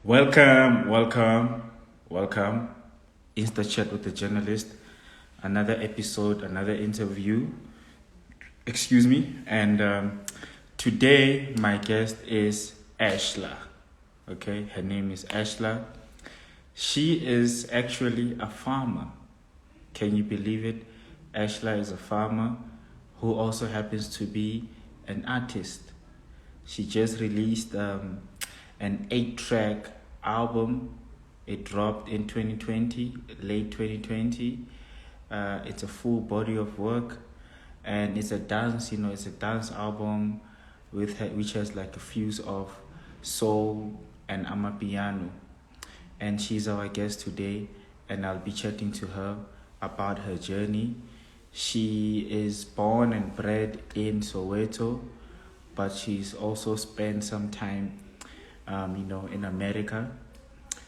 Welcome, welcome, welcome. Insta chat with the journalist. Another episode, another interview. Excuse me. And today, my guest is Ashler. Okay, her name is Ashler. She is actually a farmer. Can you believe it? Ashler is a farmer who also happens to be an artist. She just released an 8-track album. It dropped in 2020, late 2020. It's a full body of work, and it's a dance. It's a dance album which has like a fuse of soul and amapiano. And she's our guest today, and I'll be chatting to her about her journey. She is born and bred in Soweto, but she's also spent some time, in America.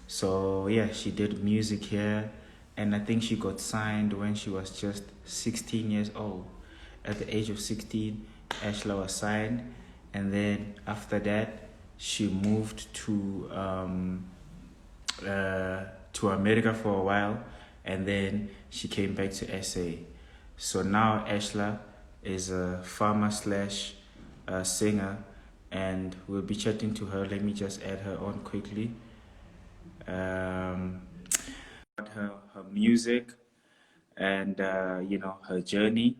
So yeah, she did music here, and I think she got signed when she was just 16 years old. At the age of 16, Ashla was signed, and then after that, she moved to America for a while, and then she came back to SA. So now Ashla is a farmer slash singer, and we'll be chatting to her. Let me just add her on quickly. Her music and her journey,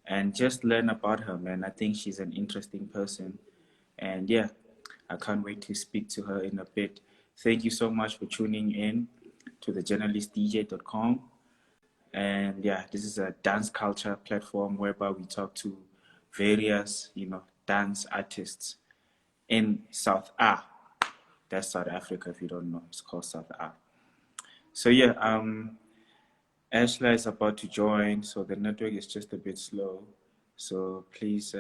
and just learn about her, man. I think she's an interesting person, and yeah, I can't wait to speak to her in a bit. Thank you so much for tuning in to the journalistdj.com. And yeah, this is a dance culture platform whereby we talk to various dance artists in that's South Africa. If you don't know, it's called South A. So yeah, Ashla is about to join, so the network is just a bit slow. So please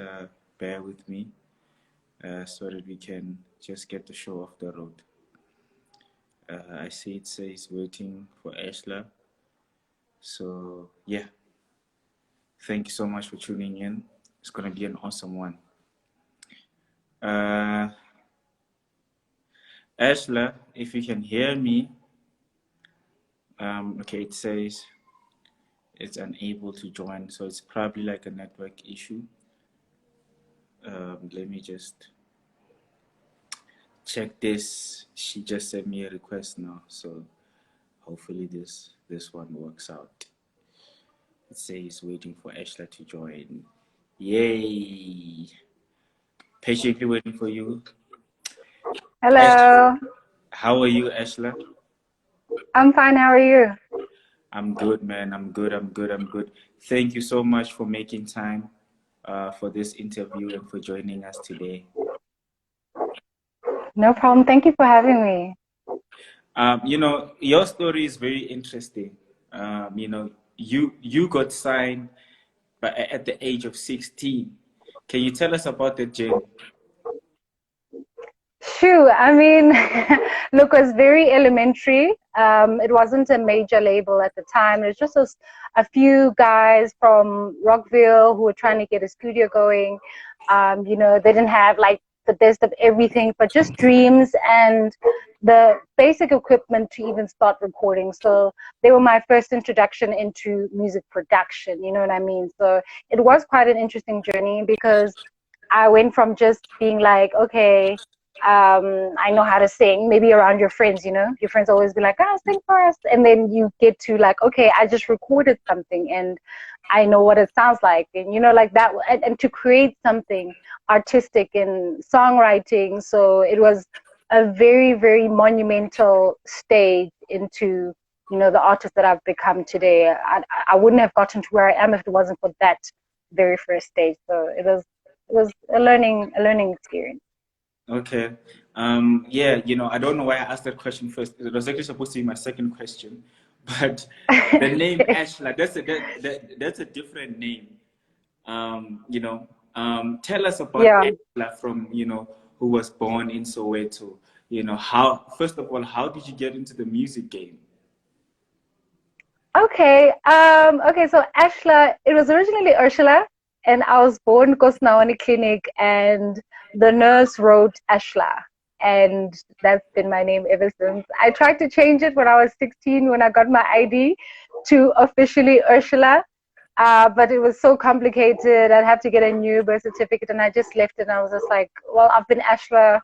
bear with me so that we can just get the show off the road. I see it says waiting for Ashla. So yeah, thank you so much for tuning in. It's gonna be an awesome one. Ashla, if you can hear me, okay, it says it's unable to join, so it's probably like a network issue. Let me just check this. She just sent me a request now, so hopefully this one works out. It says waiting for Ashla to join. Yay! Patiently waiting for you. Hello. How are you, Ashla? I'm fine. How are you? I'm good, man. I'm good. Thank you so much for making time for this interview and for joining us today. No problem. Thank you for having me. Your story is very interesting. You got signed at the age of 16. Can you tell us about the journey? Shoo. I mean, look, it was very elementary. It wasn't a major label at the time. It was just a few guys from Rockville who were trying to get a studio going. They didn't have like the best of everything, but just dreams and the basic equipment to even start recording. So they were my first introduction into music production. You know what I mean? So it was quite an interesting journey because I went from just being like, okay, I know how to sing, maybe around your friends, your friends always be like, sing for us. And then you get to like, okay, I just recorded something and I know what it sounds like. And, like that, and to create something artistic and songwriting. So it was a very, very monumental stage into, the artist that I've become today. I wouldn't have gotten to where I am if it wasn't for that very first stage. So it was a learning experience. Okay. Yeah, I don't know why I asked that question first. It was actually supposed to be my second question, but the name Ashla, that's a different name. Tell us about Yeah. Ashla from, who was born in Soweto. First of all, how did you get into the music game? Okay. Okay. So Ashla, it was originally Ursula, and I was born Kosnawani Clinic, and the nurse wrote Ashla, and that's been my name ever since. I tried to change it when I was 16 when I got my ID to officially Ursula, but it was so complicated. I'd have to get a new birth certificate, and I just left it. And I was just like, well, I've been Ashler,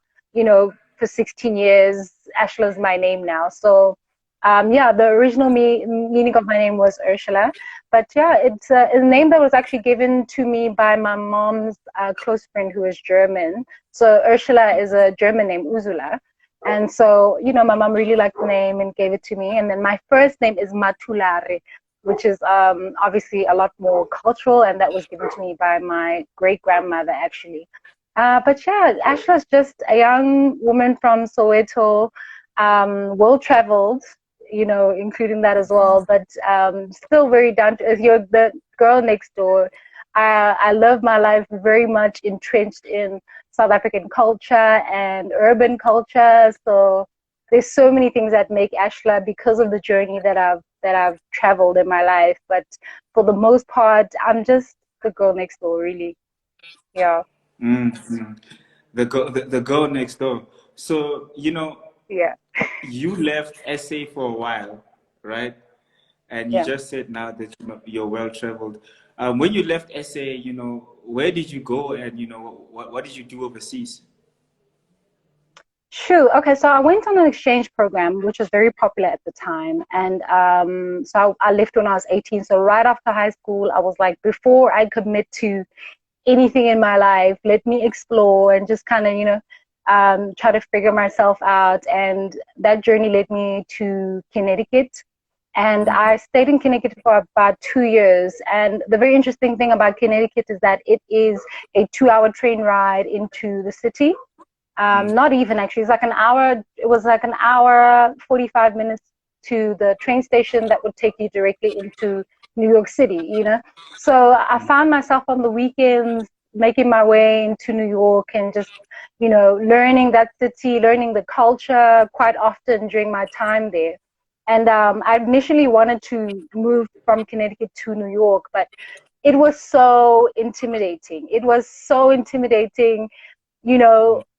for 16 years. Ashler's my name now. So, yeah, the original meaning of my name was Ursula. But yeah, it's a name that was actually given to me by my mom's close friend who is German. So Ursula is a German name, Ursula. And so, my mom really liked the name and gave it to me. And then my first name is Mathulare, which is obviously a lot more cultural, and that was given to me by my great-grandmother, actually. But yeah, Ashla is just a young woman from Soweto, well-traveled, including that as well, but still very down to earth. You're the girl next door. I love my life very much entrenched in South African culture and urban culture. So there's so many things that make Ashla because of the journey that I've traveled in my life. But for the most part, I'm just the girl next door, really. Yeah. Mm-hmm. The girl next door. So, Yeah. you left SA for a while, right? And you Yeah. just said now that you're well traveled. When you left SA, where did you go, and what did you do overseas? Sure. Okay, so I went on an exchange program, which was very popular at the time. And so I left when I was 18. So right after high school, I was like, before I commit to anything in my life, let me explore and just kind of, try to figure myself out. And that journey led me to Connecticut. And I stayed in Connecticut for about 2 years. And the very interesting thing about Connecticut is that it is a 2-hour train ride into the city. Not even actually, it was like an hour, 45 minutes to the train station that would take you directly into New York City, So I found myself on the weekends making my way into New York and just, learning that city, learning the culture quite often during my time there. And I initially wanted to move from Connecticut to New York, but it was so intimidating. It was so intimidating.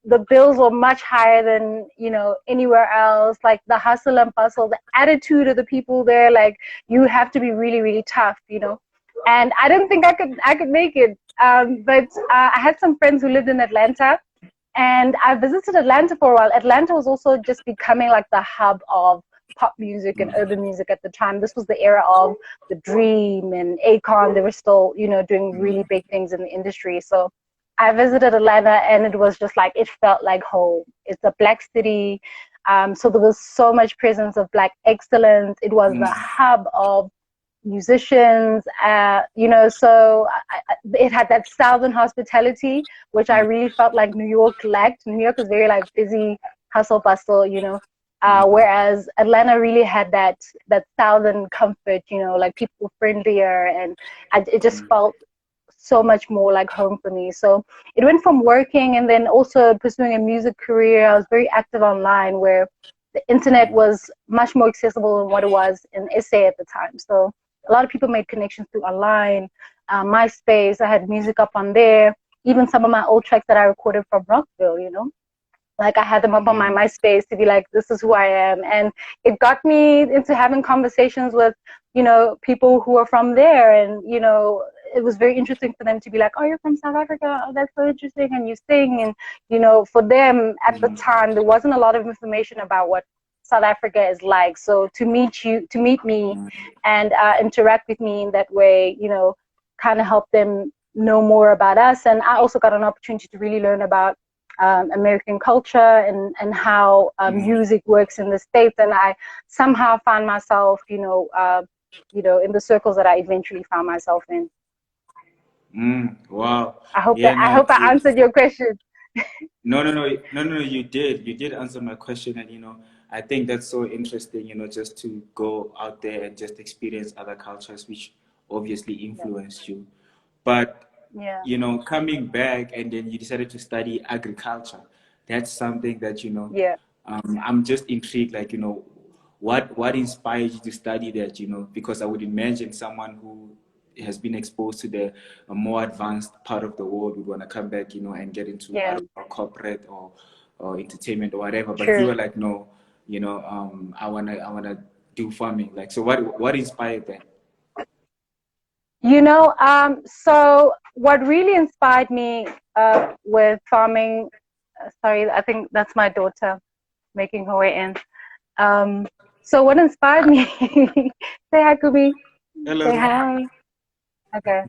The bills were much higher than, anywhere else. Like the hustle and bustle, the attitude of the people there, like you have to be really, really tough, And I didn't think I could make it. But I had some friends who lived in Atlanta, and I visited Atlanta for a while. Atlanta was also just becoming like the hub of pop music and urban music at the time. This was the era of The Dream and Akon. They were still, doing really big things in the industry. So I visited Atlanta, and it was just like, it felt like home. It's a black city. So there was so much presence of black excellence. It was the hub of musicians, so it had that Southern hospitality, which I really felt like New York lacked. New York was very like busy, hustle bustle, whereas Atlanta really had that Southern comfort, like people were friendlier, and it just felt so much more like home for me. So it went from working and then also pursuing a music career. I was very active online, where the internet was much more accessible than what it was in SA at the time. So a lot of people made connections through online, MySpace. I had music up on there. Even some of my old tracks that I recorded from Rockville, like I had them up on my MySpace to be like, this is who I am. And it got me into having conversations with, people who are from there. And, it was very interesting for them to be like, oh, you're from South Africa. Oh, that's so interesting. And you sing. And, for them at the time, there wasn't a lot of information about what South Africa is like. So to meet me and interact with me in that way, kind of help them know more about us. And I also got an opportunity to really learn about American culture and how music works in the States. And I somehow found myself, in the circles that I eventually found myself in. Wow. I hope Yeah, I hope I answered your question. No, you did answer my question. And I think that's so interesting, just to go out there and just experience other cultures which obviously influenced you. But Yeah. coming back, and then you decided to study agriculture. That's something that Yeah. I'm just intrigued, like, what inspired you to study that, because I would imagine someone who has been exposed to the more advanced part of the world would want to come back, and get into, I don't know, corporate or or entertainment or whatever. But you True. were like, no, I wanna do farming. Like, so what inspired that? So what really inspired me with farming, sorry, I think that's my daughter making her way in. So what inspired me, say hi, Kubi, Hello. say hi. Okay.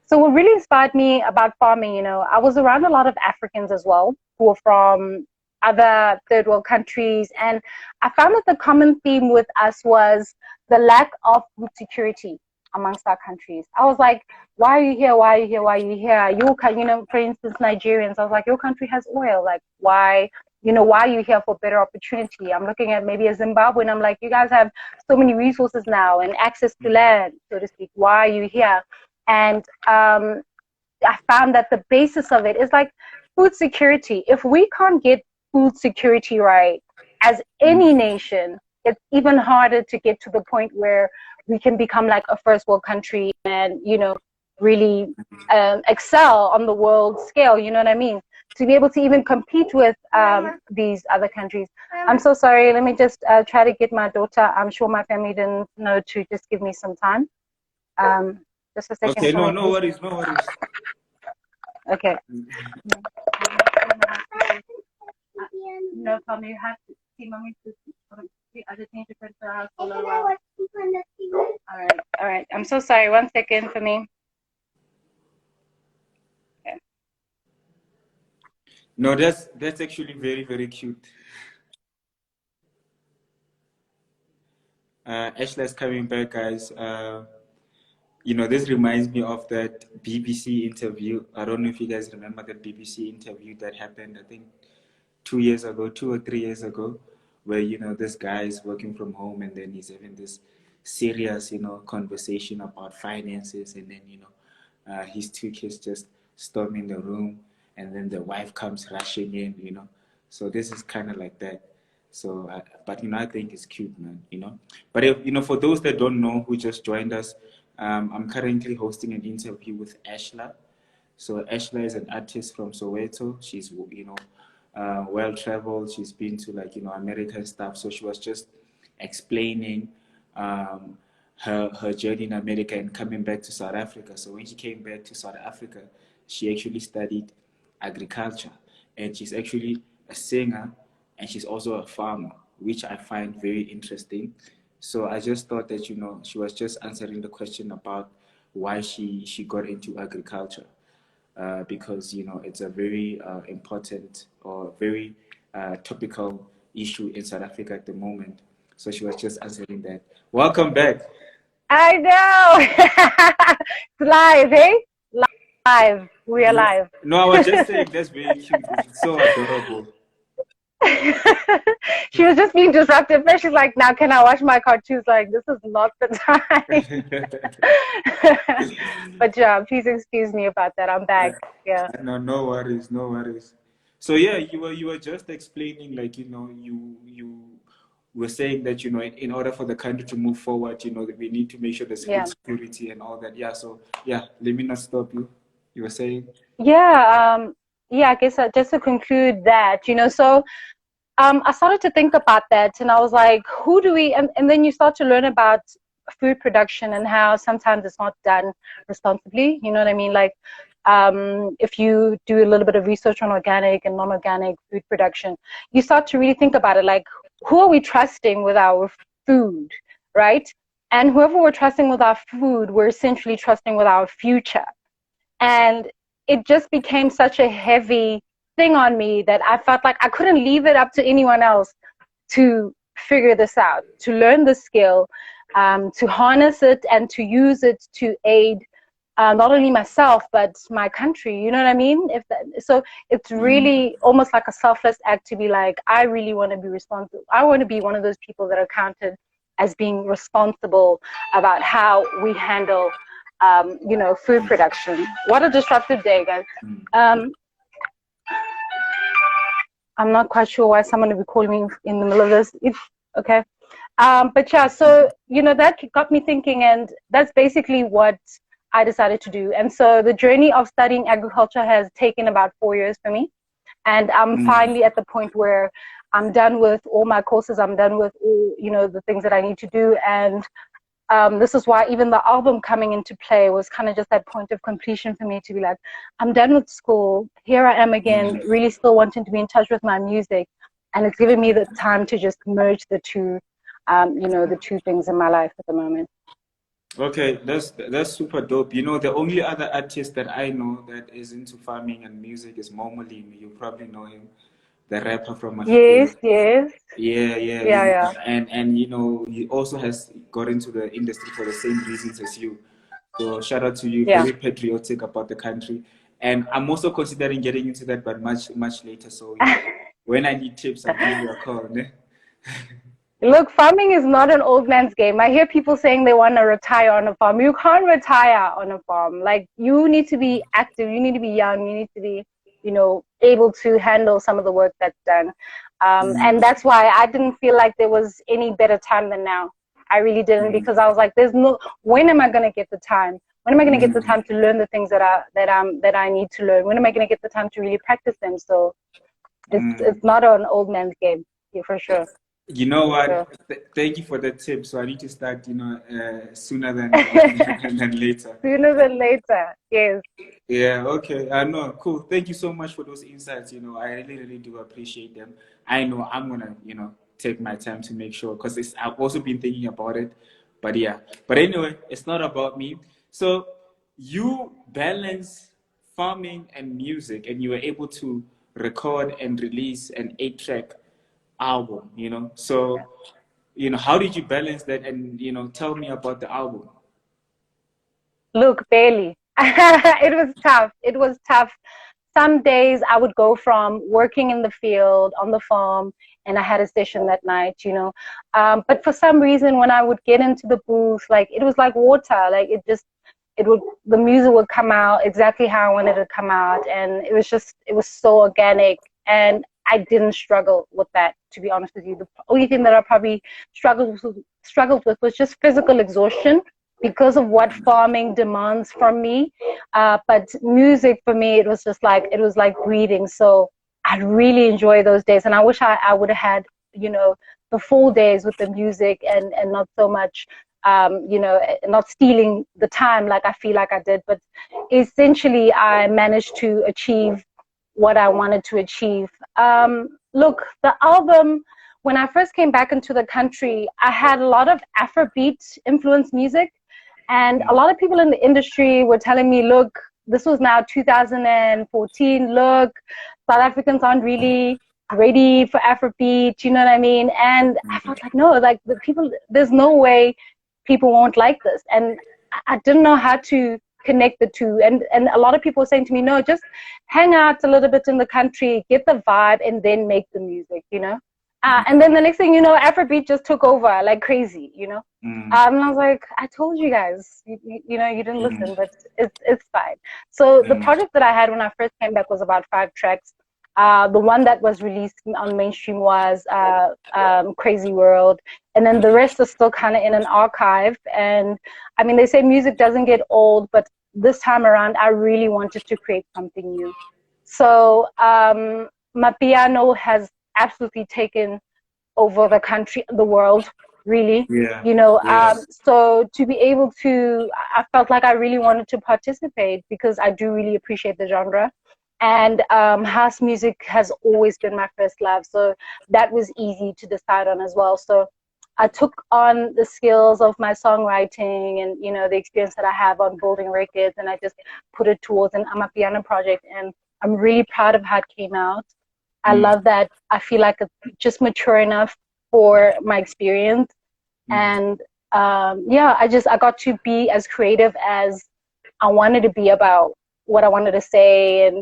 So what really inspired me about farming, I was around a lot of Africans as well who were from other third world countries, and I found that the common theme with us was the lack of food security amongst our countries. I was like, why are you here? Why are you here? Why are you here? For instance, Nigerians, I was like, your country has oil. Like, why are you here for better opportunity? I'm looking at maybe a Zimbabwe, and I'm like, you guys have so many resources now and access to land, so to speak. Why are you here? And I found that the basis of it is like food security. If we can't get food security right as any nation, it's even harder to get to the point where we can become like a first world country and, really excel on the world scale. You know what I mean? To be able to even compete with these other countries. I'm so sorry. Let me just try to get my daughter. I'm sure my family didn't know to just give me some time. Just a second. Okay, no worries, no worries. Okay. No problem. You have to see mommy to see. I just need to put the house all around. All right. I'm so sorry. 1 second for me. Okay. No, that's actually very, very cute. Ashler's coming back, guys. This reminds me of that BBC interview. I don't know if you guys remember that BBC interview that happened, I think 2 years ago, 2 or 3 years ago, where, this guy is working from home and then he's having this serious, conversation about finances. And then, his two kids just storm in the room and then the wife comes rushing in. So this is kind of like that. So, but I think it's cute, man. But if, for those that don't know who just joined us, I'm currently hosting an interview with Ashler. So Ashler is an artist from Soweto. She's, well traveled. She's been to American stuff. So she was just explaining her journey in America and coming back to South Africa. So when she came back to South Africa, she actually studied agriculture, and she's actually a singer, and she's also a farmer, which I find very interesting. So I just thought that she was just answering the question about why she got into agriculture, because it's a very important or very topical issue in South Africa at the moment. So she was just answering that. Welcome back. I know. It's live, eh? Live. We are live. No, I was just saying that's very cute. It's so adorable. She was just being disruptive. But she's like, now can I watch my cartoons? Like, this is not the time. But yeah, please excuse me about that. I'm back. Yeah. No worries, no worries. So yeah, you were just explaining, like, you were saying that, in order for the country to move forward, that we need to make sure there's food security and all that. Yeah, so yeah, let me not stop you. You were saying? Yeah, I guess just to conclude that, so I started to think about that, and I was like, who do we, and then you start to learn about food production and how sometimes it's not done responsibly, you know what I mean? Like, if you do a little bit of research on organic and non-organic food production, you start to really think about it, like, who are we trusting with our food, right? And whoever we're trusting with our food, we're essentially trusting with our future. And it just became such a heavy thing on me that I felt like I couldn't leave it up to anyone else to figure this out, to learn the skill, to harness it and to use it to aid not only myself but my country. You know what I mean? So it's really almost like a selfless act to be like, I really want to be responsible. I want to be one of those people that are counted as being responsible about how we handle food production. What a disruptive day, guys. I'm not quite sure why someone would be calling me in the middle of this. Okay. But yeah, so, that got me thinking, and that's basically what I decided to do. And so the journey of studying agriculture has taken about 4 years for me. And I'm finally at the point where I'm done with all my courses. I'm done with all, the things that I need to do. And this is why even the album coming into play was kind of just that point of completion for me to be like, I'm done with school. Here I am again, really still wanting to be in touch with my music. And it's giving me the time to just merge the two, the two things in my life at the moment. Okay, that's super dope. The only other artist that I know that is into farming and music is Momolim. You probably know him, the rapper from Yes, Mathulare. Yeah, yeah. And he also has got into the industry for the same reasons as you. So shout out to you, Yeah. very patriotic about the country. And I'm also considering getting into that, but much later. So when I need tips, I'll give you a call. Ne? Look, farming is not an old man's game. I hear people saying they want to retire on a farm. You can't retire on a farm. Like, you need to be active. You need to be young. You need to be, able to handle some of the work that's done. And that's why I didn't feel like there was any better time than now. I really didn't, because I was like, when am I going to get the time? When am I going to get the time to learn the things that I need to learn? When am I going to get the time to really practice them? So it's not an old man's game, for sure. You know what? Thank you for the tip. So I need to start, sooner than later. Sooner than later, yes. Yeah, okay. I know. Cool. Thank you so much for those insights. I really, really do appreciate them. I know I'm gonna, take my time to make sure, because I've also been thinking about it. But yeah. But anyway, it's not about me. So you balance farming and music, and you were able to record and release an 8-track album, So, how did you balance that? And, tell me about the album. Look, barely. It was tough. It was tough. Some days I would go from working in the field on the farm, and I had a session that night, But for some reason, when I would get into the booth, like, it was like water. Like, the music would come out exactly how I wanted it to come out. And it was so organic. And I didn't struggle with that, to be honest with you. The only thing that I probably struggled with was just physical exhaustion, because of what farming demands from me. But music for me, it was like breathing. So I really enjoy those days. And I wish I would have had, the full days with the music, and not so much, not stealing the time like I feel like I did. But essentially, I managed to achieve what I wanted to achieve. Look, the album, when I first came back into the country, I had a lot of Afrobeat influenced music. And a lot of people in the industry were telling me, look, this was now 2014, look, South Africans aren't really ready for Afrobeat, you know what I mean? And I felt like, no, like, there's no way people won't like this. And I didn't know how to connect the two. And a lot of people were saying to me, no, just hang out a little bit in the country, get the vibe, and then make the music, and then the next thing you know, Afrobeat just took over like crazy, And I was like, I told you guys, you didn't listen, but it's fine. So the project that I had when I first came back was about 5 tracks. The one that was released on mainstream was Crazy World. And then the rest is still kind of in an archive. And I mean, they say music doesn't get old, but this time around, I really wanted to create something new. So my piano has absolutely taken over the country, the world, really. So to be able to, I felt like I really wanted to participate, because I do really appreciate the genre. And house music has always been my first love, so that was easy to decide on as well. So I took on the skills of my songwriting and, the experience that I have on building records, and I just put it towards an Amapiano project, and I'm really proud of how it came out. I love that. I feel like it's just mature enough for my experience. And I got to be as creative as I wanted to be about what I wanted to say. And,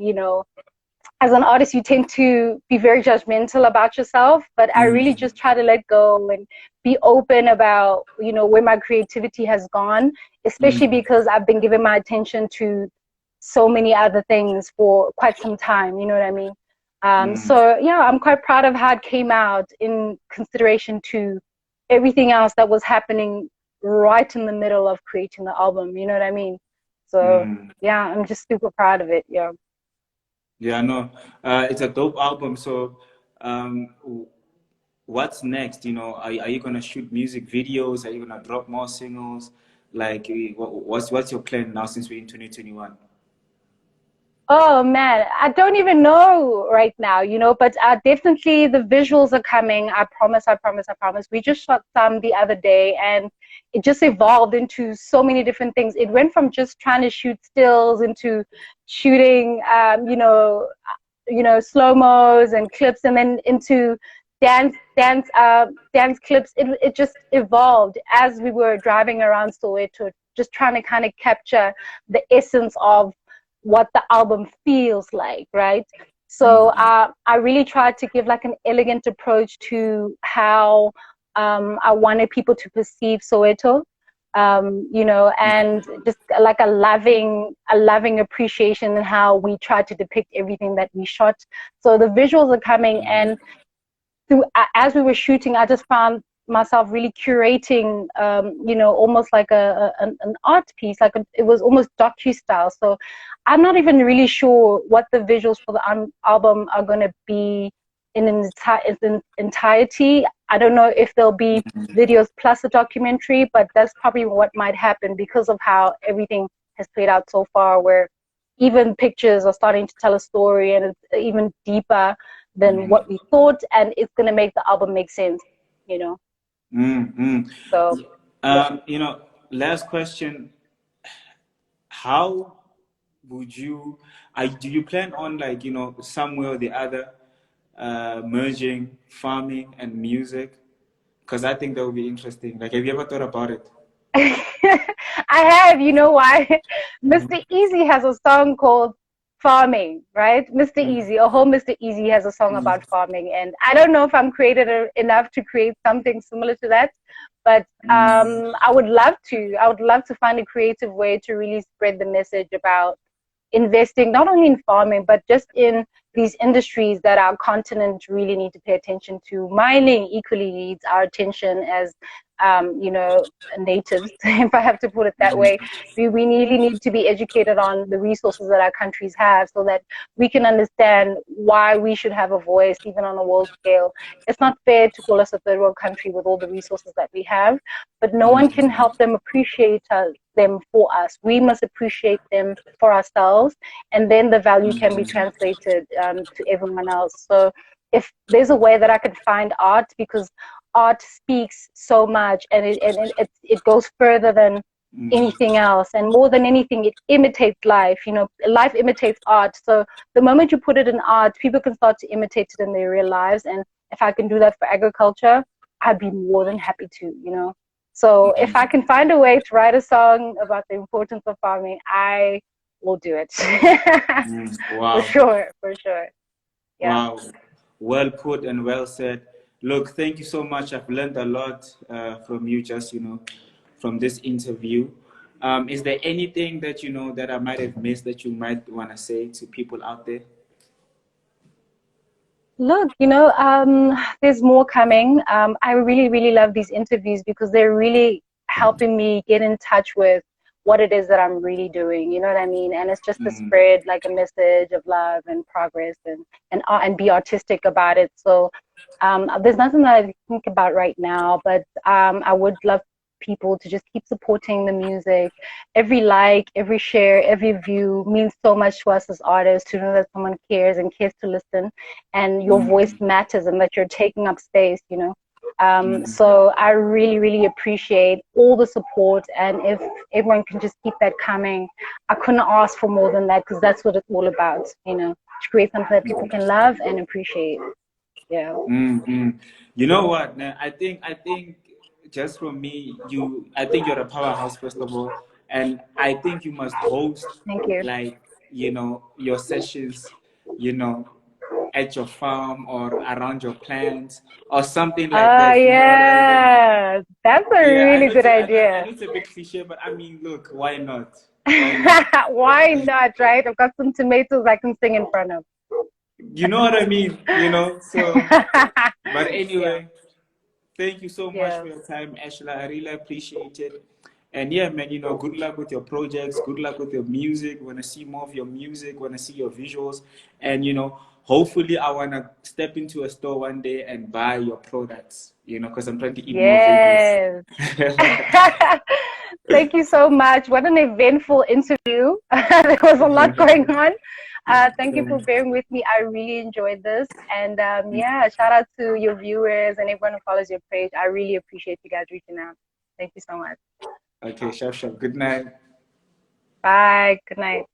as an artist, you tend to be very judgmental about yourself, but I really just try to let go and be open about, where my creativity has gone, especially because I've been giving my attention to so many other things for quite some time, you know what I mean? So yeah, I'm quite proud of how it came out in consideration to everything else that was happening right in the middle of creating the album, you know what I mean? So yeah, I'm just super proud of it. Yeah. Yeah, no, it's a dope album. So, um, what's next? Are you gonna shoot music videos? Are you gonna drop more singles? Like, what's your plan now since we're in 2021? Oh man, I don't even know right now, but definitely the visuals are coming. I promise, I promise, I promise. We just shot some the other day and it just evolved into so many different things. It went from just trying to shoot stills into shooting, slow-mos and clips, and then into dance clips. It just evolved as we were driving around Soweto, just trying to kind of capture the essence of what the album feels like, right? So Mm, I really tried to give like an elegant approach to how I wanted people to perceive Soweto, and just like a loving appreciation in how we tried to depict everything that we shot. So the visuals are coming, and as we were shooting, I just found myself really curating, almost like an art piece, it was almost docu style. So I'm not even really sure what the visuals for the album are going to be in entirety. I don't know if there'll be videos plus a documentary, but that's probably what might happen because of how everything has played out so far, where even pictures are starting to tell a story, and it's even deeper than what we thought, and it's going to make the album make sense, you know. mm, mm. So yeah. Last question. How would you, do you plan on, like, somewhere or the other, merging farming and music? Because I think that would be interesting. Like, have you ever thought about it? I have, you know why? Mr. Easy has a song called Farming, right? Mr. Mm, Easy, a whole Mr. Easy has a song about mm, farming. And I don't know if I'm creative enough to create something similar to that, but mm, I would love to. I would love to find a creative way to really spread the message about investing not only in farming but just in these industries that our continent really need to pay attention to. Mining equally needs our attention as natives, if I have to put it that way. We really need to be educated on the resources that our countries have so that we can understand why we should have a voice even on a world scale. It's not fair to call us a third world country with all the resources that we have, but no one can mm, help them appreciate them for us. We must appreciate them for ourselves, and then the value can be mm, translated to everyone else. So if there's a way that I could find art, because art speaks so much, and it goes further than mm, anything else, and more than anything it imitates life. Life imitates art. So the moment you put it in art, people can start to imitate it in their real lives. And if I can do that for agriculture, I'd be more than happy to. So if I can find a way to write a song about the importance of farming, I will do it. For Wow. sure, for sure. Yeah. Wow. Well put and well said. Look, thank you so much. I've learned a lot from you, just, from this interview. Is there anything that, that I might have missed that you might want to say to people out there? Look, there's more coming. I really, really love these interviews because they're really helping me get in touch with what it is that I'm really doing. You know what I mean? And it's just to Mm, spread like a message of love and progress, and be artistic about it. So there's nothing that I think about right now, but I would love people to just keep supporting the music. Every like, every share, every view means so much to us as artists, to know that someone cares and cares to listen, and your voice mm, matters, and that you're taking up space. mm, So I really, really appreciate all the support, and if everyone can just keep that coming, I couldn't ask for more than that, because that's what it's all about, to create something that people can love and appreciate. Yeah. mm, mm. You know what? Nah, I think just from me, I think you're a powerhouse, first of all, and I think you must host, Thank you. like, your sessions, you know, at your farm or around your plants or something like Oh, that. You know what I mean? yeah. That's a Yeah, really good I idea. know it's a bit cliche, but I mean, look, why not? Why not? Why not, right? I've got some tomatoes I can sing in front of. You know what I mean? So, but Yeah, anyway, thank you so much yeah. for your time, Ashla. I really appreciate it. And yeah, man, you know, good luck with your projects. Good luck with your music. Want to see more of your music. Want to see your visuals. And, you know, hopefully I want to step into a store one day and buy your products, you know, because I'm trying to eat more Yes. veggies. Thank you so much. What an eventful interview. There was a lot going on. Thank you for bearing with me. I really enjoyed this. And yeah, shout out to your viewers and everyone who follows your page. I really appreciate you guys reaching out. Thank you so much. Okay, sharp, sharp. Good night. Bye. Good night.